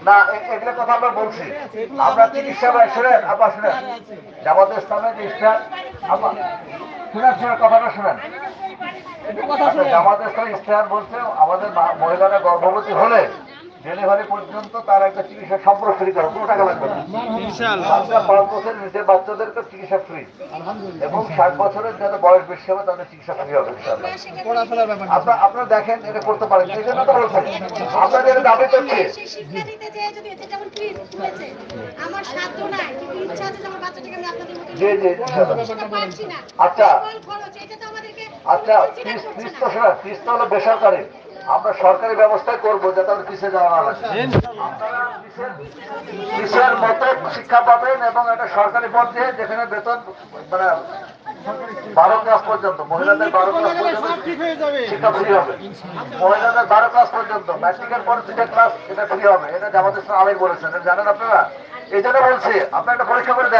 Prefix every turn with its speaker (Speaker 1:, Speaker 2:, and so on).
Speaker 1: না, এগুলো কথা আমরা বলছি। আমরা চিকিৎসা শুনেন, আবার শুনেন, জামাত ইসলামের যে ইস্টার, শুনেন কথাটা শুনেন। জামাত ইসলাম ইস্টার বলছে আমাদের মহিলারা গর্ভবতী হলে ডেলিভারি পর্যন্ত তার একটা চিকিৎসা সম্পূর্ণ ফ্রি করে, কোনো টাকা লাগবে না। 5 বছরের নিচে বাচ্চাদেরকে চিকিৎসা ফ্রি, এবং 60 বছরের যাদের বয়স বেশি হবে তাদের চিকিৎসা ফ্রি হবে। আপনারা দেখেন এটা করতে পারেন, এই জন্য তো বলছেন আপনাদের এটা দাবি করছে। জি জি, আচ্ছা আচ্ছা, ফিস তো হলো বেসরকারি, আমরা সরকারি ব্যবস্থায় করবো যাতে আমরা পিছিয়ে যাওয়া না লাগে। পিসের মতো শিক্ষা পাবেন এবং একটা সরকারি পর্যায়ে যেখানে বেতন মানে 12 ক্লাস পর্যন্ত, মহিলাদের 12 ক্লাস পর্যন্ত শিক্ষা ফ্রি হবে, মহিলাদের 12 ক্লাস পর্যন্ত, ম্যাট্রিকের পর 2টা ক্লাস এটা ফ্রি হবে। এটা জামাত ইসলাম আমির বলেছেন, জানেন আপনারা। এই জন্য বলছি আপনার একটা পরীক্ষা করে দেখেন।